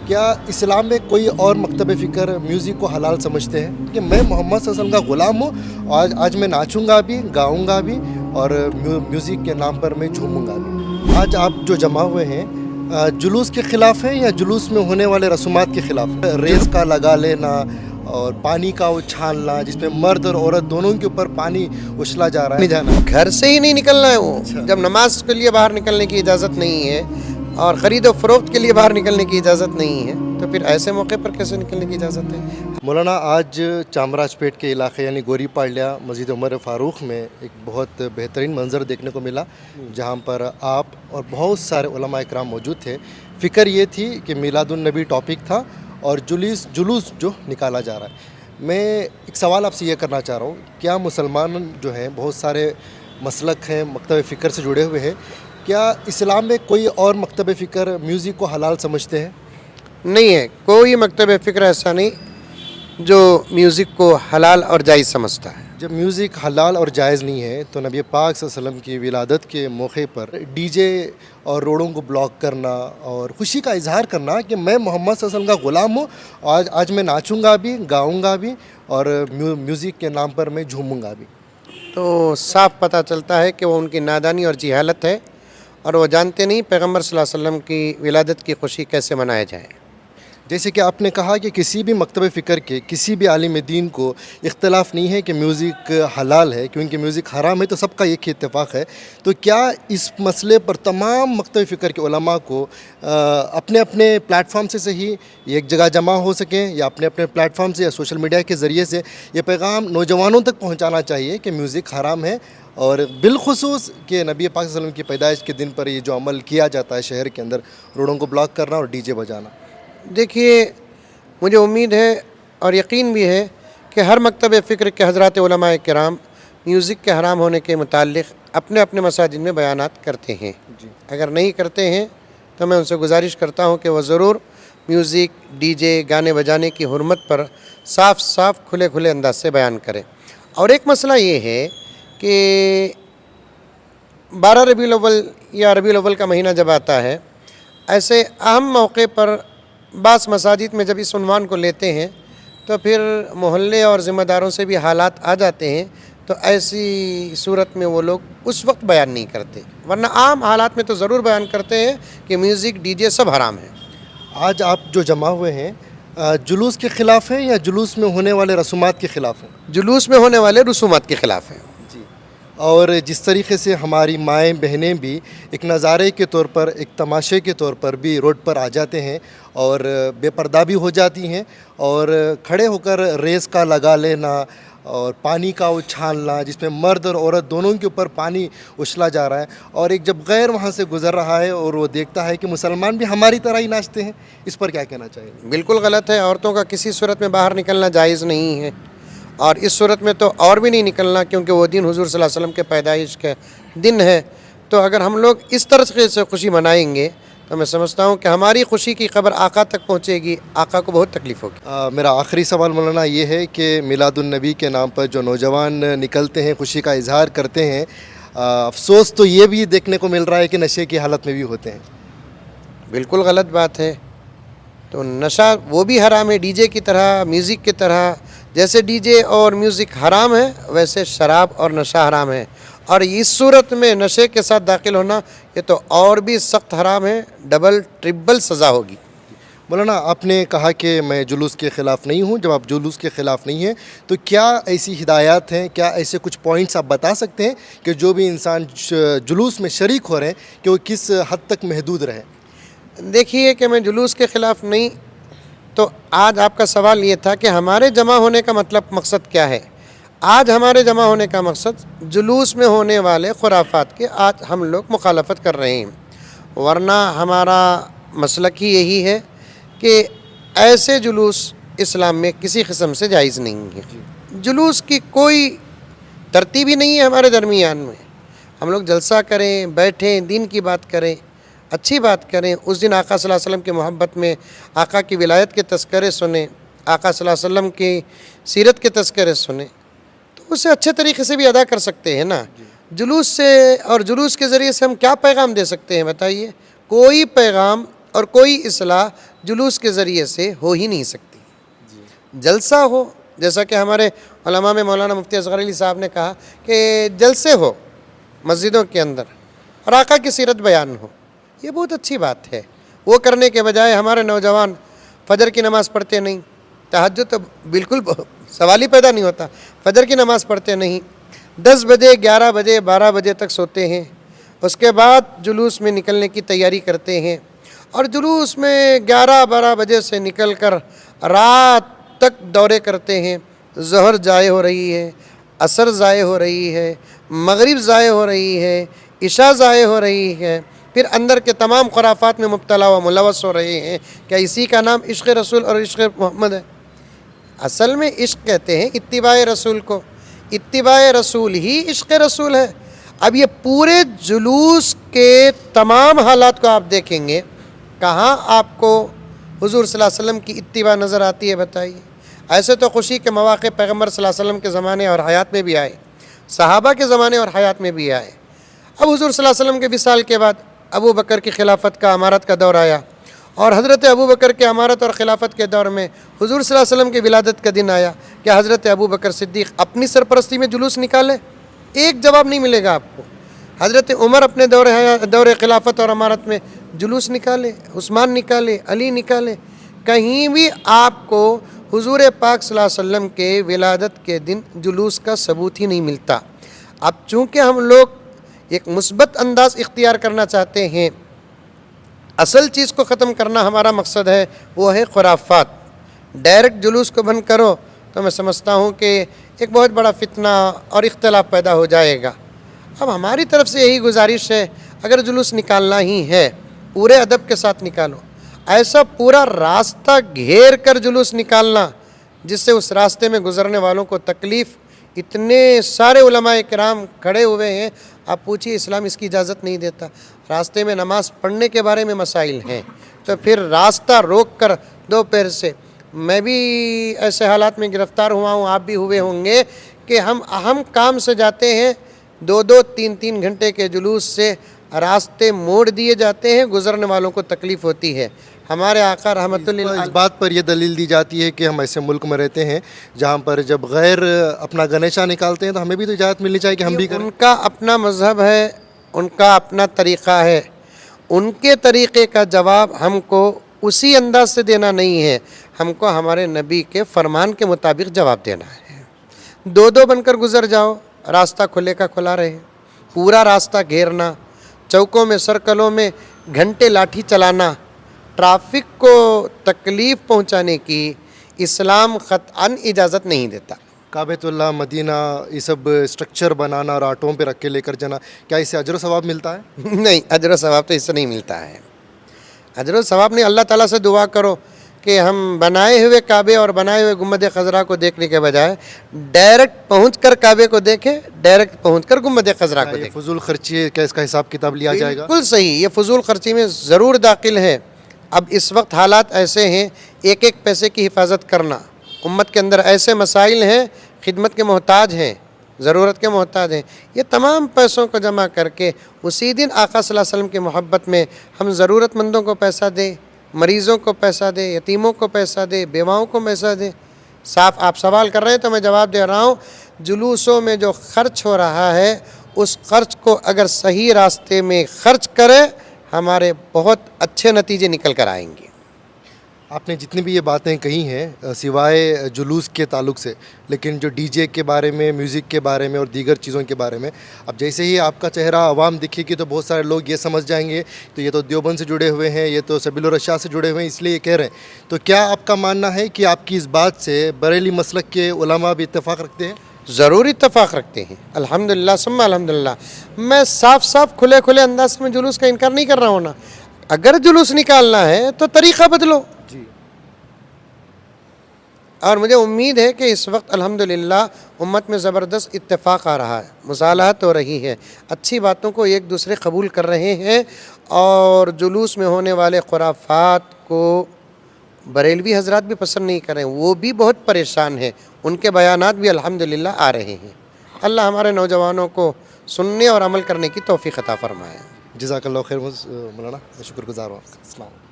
کیا اسلام میں کوئی اور مکتب فکر میوزک کو حلال سمجھتے ہیں کہ میں محمد صلی اللہ علیہ وسلم کا غلام ہوں، آج میں ناچوں گا بھی، گاؤں گا بھی، اور میوزک کے نام پر میں جھوموں گا بھی؟ آج آپ جو جمع ہوئے ہیں جلوس کے خلاف ہیں یا جلوس میں ہونے والے رسومات کے خلاف ہیں؟ ریس کا لگا لینا اور پانی کا اچھالنا جس میں مرد اور عورت دونوں کے اوپر پانی اچھلا جا رہا ہے، نہیں جانا، گھر سے ہی نہیں نکلنا ہے وہ جب نماز کے لیے باہر نکلنے کی اجازت نہیں ہے اور خرید و فروخت کے لیے باہر نکلنے کی اجازت نہیں ہے تو پھر ایسے موقع پر کیسے نکلنے کی اجازت ہے؟ مولانا آج چامراج پیٹ کے علاقے یعنی گوری پاڑیا مسجد عمر فاروق میں ایک بہت بہترین منظر دیکھنے کو ملا جہاں پر آپ اور بہت سارے علماء اکرام موجود تھے۔ فکر یہ تھی کہ میلاد النبی ٹاپک تھا اور جلوس جو نکالا جا رہا ہے۔ میں ایک سوال آپ سے یہ کرنا چاہ رہا ہوں، کیا مسلمان جو ہیں بہت سارے مسلک ہیں مکتب فکر سے جڑے ہوئے ہیں، کیا اسلام میں کوئی اور مکتب فکر میوزک کو حلال سمجھتے ہیں؟ نہیں ہے، کوئی مکتب فکر ایسا نہیں جو میوزک کو حلال اور جائز سمجھتا ہے۔ جب میوزک حلال اور جائز نہیں ہے تو نبی پاک صلی اللہ علیہ وسلم کی ولادت کے موقع پر ڈی جے اور روڈوں کو بلاک کرنا اور خوشی کا اظہار کرنا کہ میں محمد صلی اللہ علیہ وسلم کا غلام ہوں، آج میں ناچوں گا بھی، گاؤں گا بھی، اور میوزک کے نام پر میں جھوموں گا بھی، تو صاف پتہ چلتا ہے کہ وہ ان کی نادانی اور جہالت ہے اور وہ جانتے نہیں پیغمبر صلی اللہ علیہ وسلم کی ولادت کی خوشی کیسے منایا جائے۔ جیسے کہ آپ نے کہا کہ کسی بھی مکتب فکر کے کسی بھی عالم دین کو اختلاف نہیں ہے کہ میوزک حلال ہے، کیونکہ میوزک حرام ہے تو سب کا ایک ہی اتفاق ہے، تو کیا اس مسئلے پر تمام مکتب فکر کے علماء کو اپنے اپنے پلیٹ فارم سے صحیح ایک جگہ جمع ہو سکیں یا اپنے اپنے پلیٹ فارم سے یا سوشل میڈیا کے ذریعے سے یہ پیغام نوجوانوں تک پہنچانا چاہیے کہ میوزک حرام ہے، اور بالخصوص کہ نبی پاک صلی اللہ علیہ وسلم کی پیدائش کے دن پر یہ جو عمل کیا جاتا ہے شہر کے اندر روڈوں کو بلاک کرنا اور ڈی جے بجانا؟ دیکھیے، مجھے امید ہے اور یقین بھی ہے کہ ہر مکتب فکر کے حضرات علماء کرام میوزک کے حرام ہونے کے متعلق اپنے اپنے مساجد میں بیانات کرتے ہیں۔ اگر نہیں کرتے ہیں تو میں ان سے گزارش کرتا ہوں کہ وہ ضرور میوزک، ڈی جے، گانے بجانے کی حرمت پر صاف کھلے انداز سے بیان کریں۔ اور ایک مسئلہ یہ ہے کہ 12 ربیع الاول یا ربیع الاول کا مہینہ جب آتا ہے، ایسے اہم موقع پر بعض مساجد میں جب اس عنوان کو لیتے ہیں تو پھر محلے اور ذمہ داروں سے بھی حالات آ جاتے ہیں، تو ایسی صورت میں وہ لوگ اس وقت بیان نہیں کرتے، ورنہ عام حالات میں تو ضرور بیان کرتے ہیں کہ میوزک، ڈی جے سب حرام ہے۔ آج آپ جو جمع ہوئے ہیں جلوس کے خلاف ہیں یا جلوس میں ہونے والے رسومات کے خلاف ہیں؟ جلوس میں ہونے والے رسومات کے خلاف ہیں۔ اور جس طریقے سے ہماری مائیں بہنیں بھی ایک نظارے کے طور پر، ایک تماشے کے طور پر بھی روڈ پر آ جاتے ہیں اور بے پردہ بھی ہو جاتی ہیں اور کھڑے ہو کر ریس کا لگا لینا اور پانی کا اچھالنا جس میں مرد اور عورت دونوں کے اوپر پانی اچھلا جا رہا ہے، اور ایک جب غیر وہاں سے گزر رہا ہے اور وہ دیکھتا ہے کہ مسلمان بھی ہماری طرح ہی ناچتے ہیں، اس پر کیا کہنا چاہیے؟ بالکل غلط ہے، عورتوں کا کسی صورت میں باہر نکلنا جائز نہیں ہے، اور اس صورت میں تو اور بھی نہیں نکلنا، کیونکہ وہ دن حضور صلی اللہ علیہ وسلم کے پیدائش کے دن ہے۔ تو اگر ہم لوگ اس طرح سے خوشی منائیں گے تو میں سمجھتا ہوں کہ ہماری خوشی کی خبر آقا تک پہنچے گی، آقا کو بہت تکلیف ہوگی۔ میرا آخری سوال مولانا یہ ہے کہ میلاد النبی کے نام پر جو نوجوان نکلتے ہیں، خوشی کا اظہار کرتے ہیں، افسوس تو یہ بھی دیکھنے کو مل رہا ہے کہ نشے کی حالت میں بھی ہوتے ہیں۔ بالکل غلط بات ہے، تو نشہ وہ بھی حرام ہے، ڈی جے کی طرح، میوزک کی طرح۔ جیسے ڈی جے اور میوزک حرام ہے ویسے شراب اور نشہ حرام ہے، اور اس صورت میں نشے کے ساتھ داخل ہونا یہ تو اور بھی سخت حرام ہے، ڈبل ٹرپل سزا ہوگی۔ مولانا آپ نے کہا کہ میں جلوس کے خلاف نہیں ہوں، جب آپ جلوس کے خلاف نہیں ہیں تو کیا ایسی ہدایات ہیں، کیا ایسے کچھ پوائنٹس آپ بتا سکتے ہیں کہ جو بھی انسان جلوس میں شریک ہو رہے ہیں کہ وہ کس حد تک محدود رہیں؟ دیکھیے کہ میں جلوس کے خلاف نہیں، تو آج آپ کا سوال یہ تھا کہ ہمارے جمع ہونے کا مقصد کیا ہے؟ آج ہمارے جمع ہونے کا مقصد جلوس میں ہونے والے خرافات کے آج ہم لوگ مخالفت کر رہے ہیں، ورنہ ہمارا مسلک ہی یہی ہے کہ ایسے جلوس اسلام میں کسی قسم سے جائز نہیں ہے۔ جلوس کی کوئی ترتیب ہی نہیں ہے ہمارے درمیان میں، ہم لوگ جلسہ کریں، بیٹھیں، دین کی بات کریں، اچھی بات کریں، اس دن آقا صلی اللہ علیہ وسلم کی محبت میں آقا کی ولایت کے تذکرے سنیں، آقا صلی اللہ علیہ وسلم کی سیرت کے تذکرے سنیں، تو اسے اچھے طریقے سے بھی ادا کر سکتے ہیں نا۔ جلوس سے اور جلوس کے ذریعے سے ہم کیا پیغام دے سکتے ہیں بتائیے؟ کوئی پیغام اور کوئی اصلاح جلوس کے ذریعے سے ہو ہی نہیں سکتی. جلسہ ہو، جیسا کہ ہمارے علماء میں مولانا مفتی اصغر علی صاحب نے کہا کہ جلسے ہو مسجدوں کے اندر اور آقا کی سیرت بیان ہو، یہ بہت اچھی بات ہے. وہ کرنے کے بجائے ہمارے نوجوان فجر کی نماز پڑھتے نہیں، تہجد تو بالکل سوال ہی پیدا نہیں ہوتا، فجر کی نماز پڑھتے نہیں، 10 بجے 11 بجے 12 بجے تک سوتے ہیں، اس کے بعد جلوس میں نکلنے کی تیاری کرتے ہیں، اور جلوس میں 11-12 بجے سے نکل کر رات تک دورے کرتے ہیں. ظہر ضائع ہو رہی ہے، عصر ضائع ہو رہی ہے، مغرب ضائع ہو رہی ہے، عشاء ضائع ہو رہی ہے، پھر اندر کے تمام خرافات میں مبتلا و ملوث ہو رہے ہیں. کیا اسی کا نام عشق رسول اور عشق محمد ہے؟ اصل میں عشق کہتے ہیں اتباع رسول کو، اتباع رسول ہی عشق رسول ہے. اب یہ پورے جلوس کے تمام حالات کو آپ دیکھیں گے، کہاں آپ کو حضور صلی اللہ علیہ وسلم کی اتباع نظر آتی ہے بتائیے؟ ایسے تو خوشی کے مواقع پیغمبر صلی اللہ علیہ وسلم کے زمانے اور حیات میں بھی آئے، صحابہ کے زمانے اور حیات میں بھی آئے. اب حضور صلی اللہ علیہ وسلم کے وصال کے بعد ابو بکر کی خلافت کا امارت کا دور آیا، اور حضرت ابو بکر کے امارت اور خلافت کے دور میں حضور صلی اللہ علیہ وسلم کی ولادت کا دن آیا. کیا حضرت ابو بکر صدیق اپنی سرپرستی میں جلوس نکالے؟ ایک جواب نہیں ملے گا آپ کو. حضرت عمر اپنے دور خلافت اور امارت میں جلوس نکالے، عثمان نکالے، علی نکالے، کہیں بھی آپ کو حضور پاک صلی اللہ علیہ وسلم کے ولادت کے دن جلوس کا ثبوت ہی نہیں ملتا. اب چونکہ ہم لوگ ایک مثبت انداز اختیار کرنا چاہتے ہیں، اصل چیز کو ختم کرنا ہمارا مقصد ہے، وہ ہے خرافات. ڈائریکٹ جلوس کو بند کرو تو میں سمجھتا ہوں کہ ایک بہت بڑا فتنہ اور اختلاف پیدا ہو جائے گا. اب ہماری طرف سے یہی گزارش ہے، اگر جلوس نکالنا ہی ہے پورے ادب کے ساتھ نکالو. ایسا پورا راستہ گھیر کر جلوس نکالنا جس سے اس راستے میں گزرنے والوں کو تکلیف، اتنے سارے علماء کرام کھڑے ہوئے ہیں، آپ پوچھیے اسلام اس کی اجازت نہیں دیتا. راستے میں نماز پڑھنے کے بارے میں مسائل ہیں تو پھر راستہ روک کر دوپہر سے، میں بھی ایسے حالات میں گرفتار ہوا ہوں، آپ بھی ہوئے ہوں گے کہ ہم اہم کام سے جاتے ہیں، 2-2 3-3 گھنٹے کے جلوس سے راستے موڑ دیے جاتے ہیں، گزرنے والوں کو تکلیف ہوتی ہے. ہمارے آقا رحمت اللہ اس بات پر یہ دلیل دی جاتی ہے کہ ہم ایسے ملک میں رہتے ہیں جہاں پر جب غیر اپنا گنیشا نکالتے ہیں تو ہمیں بھی تو اجازت ملنی چاہیے کہ ہم بھی کریں. ان کا اپنا مذہب ہے، ان کا اپنا طریقہ ہے، ان کے طریقے کا جواب ہم کو اسی انداز سے دینا نہیں ہے، ہم کو ہمارے نبی کے فرمان کے مطابق جواب دینا ہے. 2-2 بن کر گزر جاؤ، راستہ کھلے کا کھلا رہے. پورا راستہ گھیرنا، چوکوں میں سرکلوں میں گھنٹے لاٹھی چلانا، ٹرافک کو تکلیف پہنچانے کی اسلام قطعاً اجازت نہیں دیتا. کعبۃ اللہ، مدینہ، یہ سب اسٹرکچر بنانا اور آٹوں پہ رکھ کے لے کر جانا، کیا اس سے اجر و ثواب ملتا ہے؟ نہیں، اجر و ثواب تو اس سے نہیں ملتا ہے. اجر و ثواب نہیں. اللہ تعالیٰ سے دعا کرو کہ ہم بنائے ہوئے کعبے اور بنائے ہوئے گنبد خضرا کو دیکھنے کے بجائے ڈائریکٹ پہنچ کر کعبے کو دیکھیں، ڈائریکٹ پہنچ کر گنبد خضرا کو یہ دیکھیں. فضول خرچی ہے، کیا اس کا حساب کتاب لیا جائے گا؟ بالکل صحیح، یہ فضول خرچی میں ضرور داخل ہے. اب اس وقت حالات ایسے ہیں، ایک ایک پیسے کی حفاظت کرنا، امت کے اندر ایسے مسائل ہیں، خدمت کے محتاج ہیں، ضرورت کے محتاج ہیں. یہ تمام پیسوں کو جمع کر کے اسی دن آقا صلی اللہ علیہ وسلم کی محبت میں ہم ضرورت مندوں کو پیسہ دیں، مریضوں کو پیسہ دیں، یتیموں کو پیسہ دیں، بیواؤں کو پیسہ دیں. صاف آپ سوال کر رہے ہیں تو میں جواب دے رہا ہوں. جلوسوں میں جو خرچ ہو رہا ہے اس خرچ کو اگر صحیح راستے میں خرچ کرے، ہمارے بہت اچھے نتیجے نکل کر آئیں گے. آپ نے جتنی بھی یہ باتیں کہی ہیں سوائے جلوس کے تعلق سے، لیکن جو ڈی جے کے بارے میں، میوزک کے بارے میں اور دیگر چیزوں کے بارے میں، اب جیسے ہی آپ کا چہرہ عوام دکھے گی تو بہت سارے لوگ یہ سمجھ جائیں گے تو یہ تو دیوبند سے جڑے ہوئے ہیں، یہ تو سبیل الرشاد سے جڑے ہوئے ہیں، اس لیے یہ کہہ رہے ہیں. تو کیا آپ کا ماننا ہے کہ آپ کی اس بات سے بریلی مسلک کے علماء بھی اتفاق رکھتے ہیں؟ ضرور اتفاق رکھتے ہیں. الحمدللہ ثم الحمدللہ. میں صاف صاف کھلے کھلے انداز میں جلوس کا انکار نہیں کر رہا ہوں نا. اگر جلوس نکالنا ہے تو طریقہ بدلو. جی. اور مجھے امید ہے کہ اس وقت الحمدللہ امت میں زبردست اتفاق آ رہا ہے، مصالحت ہو رہی ہے، اچھی باتوں کو ایک دوسرے قبول کر رہے ہیں، اور جلوس میں ہونے والے خرافات کو بریلوی حضرات بھی پسند نہیں کر رہے ہیں، وہ بھی بہت پریشان ہیں، ان کے بیانات بھی الحمدللہ آ رہے ہیں. اللہ ہمارے نوجوانوں کو سننے اور عمل کرنے کی توفیق عطا فرمائے. جزاک اللہ خیر مولانا، میں شکر گزار ہوں آپ کا. السلام علیکم.